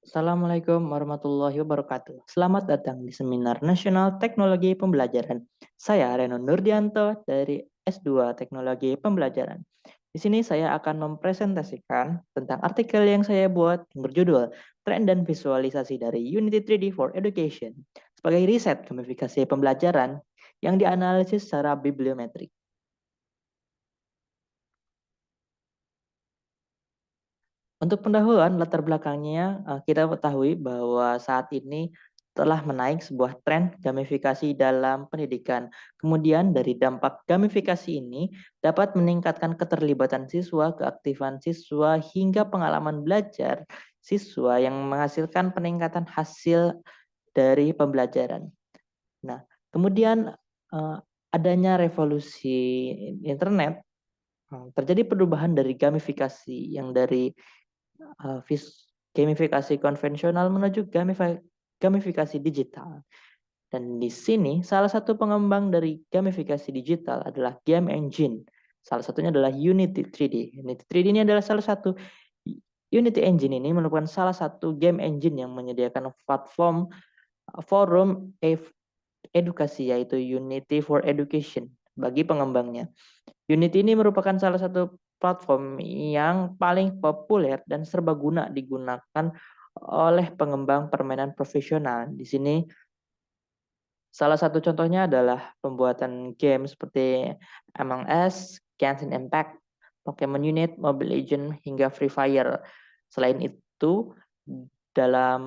Assalamualaikum warahmatullahi wabarakatuh. Selamat datang di Seminar Nasional Teknologi Pembelajaran. Saya Reno Nurdianto dari S2 Teknologi Pembelajaran. Di sini saya akan mempresentasikan tentang artikel yang saya buat yang berjudul Tren dan Visualisasi dari Unity 3D for Education sebagai riset gamifikasi pembelajaran yang dianalisis secara bibliometrik. Untuk pendahuluan latar belakangnya, kita ketahui bahwa saat ini telah menaik sebuah tren gamifikasi dalam pendidikan. Kemudian dari dampak gamifikasi ini dapat meningkatkan keterlibatan siswa, keaktifan siswa, hingga pengalaman belajar siswa yang menghasilkan peningkatan hasil dari pembelajaran. Nah, kemudian adanya revolusi internet, terjadi perubahan dari gamifikasi yang dari gamifikasi konvensional menuju gamifikasi digital. Dan di sini salah satu pengembang dari gamifikasi digital adalah game engine. Salah satunya adalah Unity 3D. Unity 3D ini adalah salah satu Unity Engine ini merupakan salah satu game engine yang menyediakan platform forum edukasi yaitu Unity for Education bagi pengembangnya. Unity ini merupakan salah satu platform yang paling populer dan serbaguna digunakan oleh pengembang permainan profesional. Di sini salah satu contohnya adalah pembuatan game seperti Among Us, Genshin Impact, Pokemon Unit, Mobile Legends, hingga Free Fire. Selain itu, dalam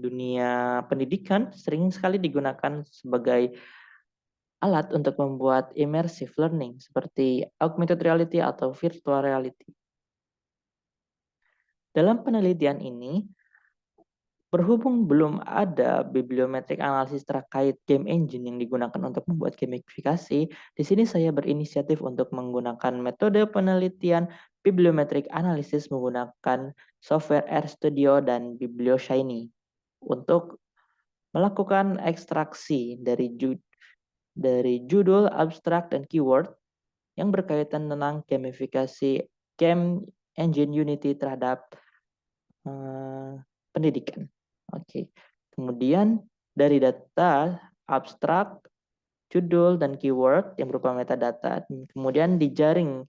dunia pendidikan sering sekali digunakan sebagai alat untuk membuat immersive learning seperti augmented reality atau virtual reality. Dalam penelitian ini, berhubung belum ada bibliometrik analisis terkait game engine yang digunakan untuk membuat gamifikasi, di sini saya berinisiatif untuk menggunakan metode penelitian bibliometrik analisis menggunakan software RStudio dan BiblioShiny untuk melakukan ekstraksi dari judul, abstrak, dan keyword yang berkaitan tentang gamifikasi game engine Unity terhadap pendidikan. Oke. Kemudian dari data abstrak, judul, dan keyword yang berupa metadata, kemudian dijaring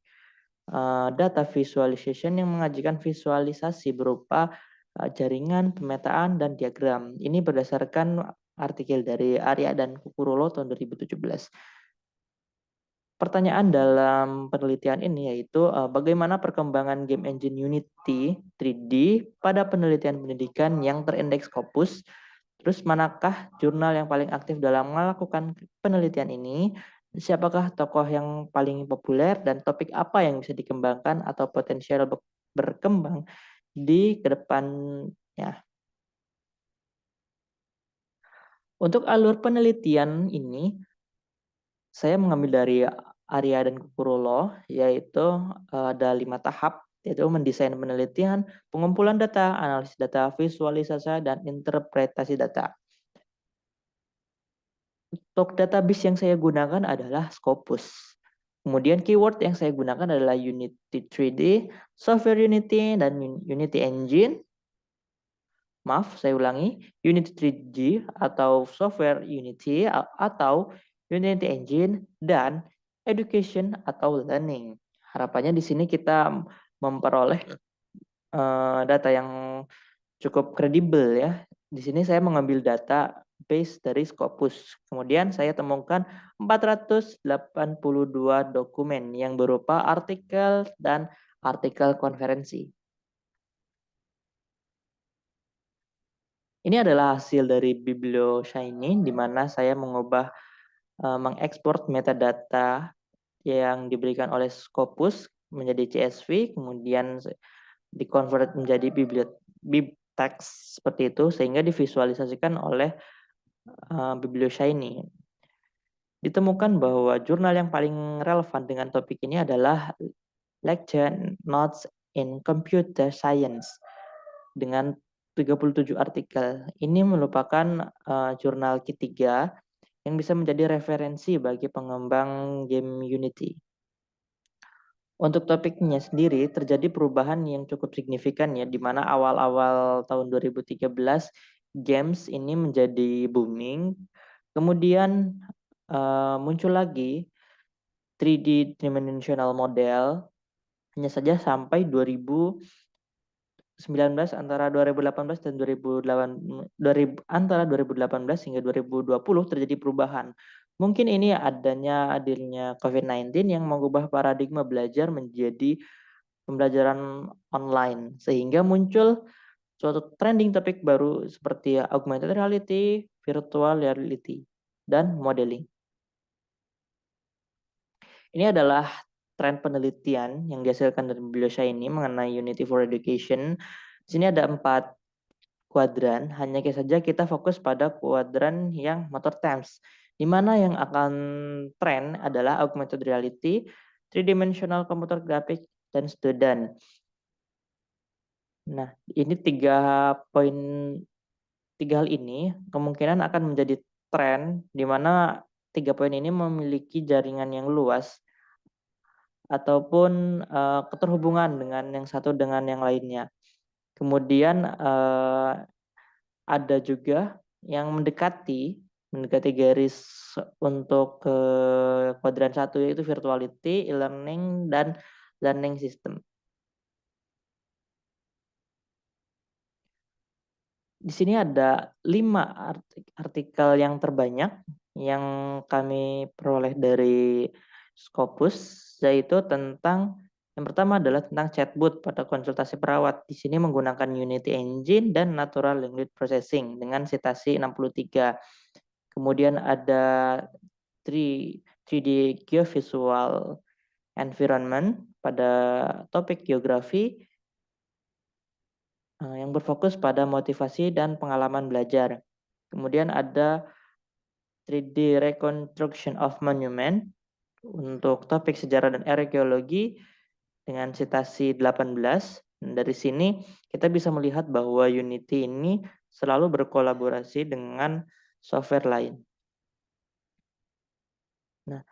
data visualization yang mengajukan visualisasi berupa jaringan, pemetaan, dan diagram. Ini berdasarkan artikel dari Arya dan Kukurulo tahun 2017. Pertanyaan dalam penelitian ini yaitu bagaimana perkembangan game engine Unity 3D pada penelitian pendidikan yang terindeks Scopus. Terus manakah jurnal yang paling aktif dalam melakukan penelitian ini? Siapakah tokoh yang paling populer dan topik apa yang bisa dikembangkan atau potensial berkembang di kedepannya? Untuk alur penelitian ini, saya mengambil dari Arya dan Kukurulo, yaitu ada 5 tahap, yaitu mendesain penelitian, pengumpulan data, analisis data, visualisasi, dan interpretasi data. Untuk database yang saya gunakan adalah Scopus. Kemudian keyword yang saya gunakan adalah Unity 3D, Software Unity, dan Unity Engine. Maaf, saya ulangi, Unity 3D atau Software Unity atau Unity Engine, dan Education atau Learning. Harapannya di sini kita memperoleh data yang cukup kredibel ya. Di sini saya mengambil data base dari Scopus. Kemudian saya temukan 482 dokumen yang berupa artikel dan artikel konferensi. Ini adalah hasil dari BiblioShiny di mana saya mengekspor metadata yang diberikan oleh Scopus menjadi CSV, kemudian dikonvert menjadi bibtext seperti itu sehingga divisualisasikan oleh BiblioShiny. Ditemukan bahwa jurnal yang paling relevan dengan topik ini adalah Lecture Notes in Computer Science dengan 37 artikel. Ini merupakan jurnal ketiga yang bisa menjadi referensi bagi pengembang game Unity. Untuk topiknya sendiri terjadi perubahan yang cukup signifikan ya, di mana awal-awal tahun 2013 games ini menjadi booming. Kemudian muncul lagi 3D three-dimensional model hanya saja sampai 2019, antara 2018 dan 2018 hingga 2020 terjadi perubahan. Mungkin ini hadirnya COVID-19 yang mengubah paradigma belajar menjadi pembelajaran online, sehingga muncul suatu trending topik baru seperti augmented reality, virtual reality, dan modeling. Ini adalah tren penelitian yang dihasilkan dari Biosha ini mengenai Unity for Education. Di sini ada 4 kuadran, hanya saja kita fokus pada kuadran yang motor terms, di mana yang akan tren adalah augmented reality, three-dimensional computer graphics, dan student. Nah, ini tiga hal ini kemungkinan akan menjadi tren, di mana 3 poin ini memiliki jaringan yang luas ataupun keterhubungan dengan yang satu dengan yang lainnya. Kemudian ada juga yang mendekati garis untuk kuadran 1, yaitu virtuality, e-learning, dan learning system. Di sini ada 5 artikel yang terbanyak yang kami peroleh dari Scopus, yaitu tentang yang pertama adalah tentang chatbot pada konsultasi perawat. Di sini menggunakan Unity Engine dan Natural Language Processing dengan citasi 63. Kemudian ada 3D Geovisual Environment pada topik geografi yang berfokus pada motivasi dan pengalaman belajar. Kemudian ada 3D Reconstruction of Monument untuk topik sejarah dan arkeologi dengan citasi 18. Dari sini kita bisa melihat bahwa Unity ini selalu berkolaborasi dengan software lain. Nah,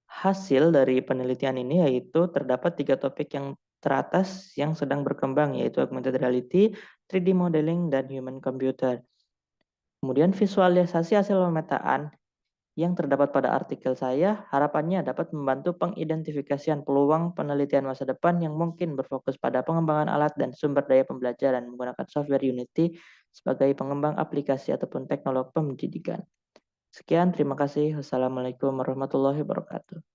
hasil dari penelitian ini yaitu terdapat 3 topik yang teratas yang sedang berkembang, yaitu augmented reality, 3D modeling, dan human computer. Kemudian visualisasi hasil pemetaan yang terdapat pada artikel saya harapannya dapat membantu pengidentifikasian peluang penelitian masa depan yang mungkin berfokus pada pengembangan alat dan sumber daya pembelajaran menggunakan software Unity sebagai pengembang aplikasi ataupun teknologi pendidikan. Sekian, terima kasih. Wassalamualaikum warahmatullahi wabarakatuh.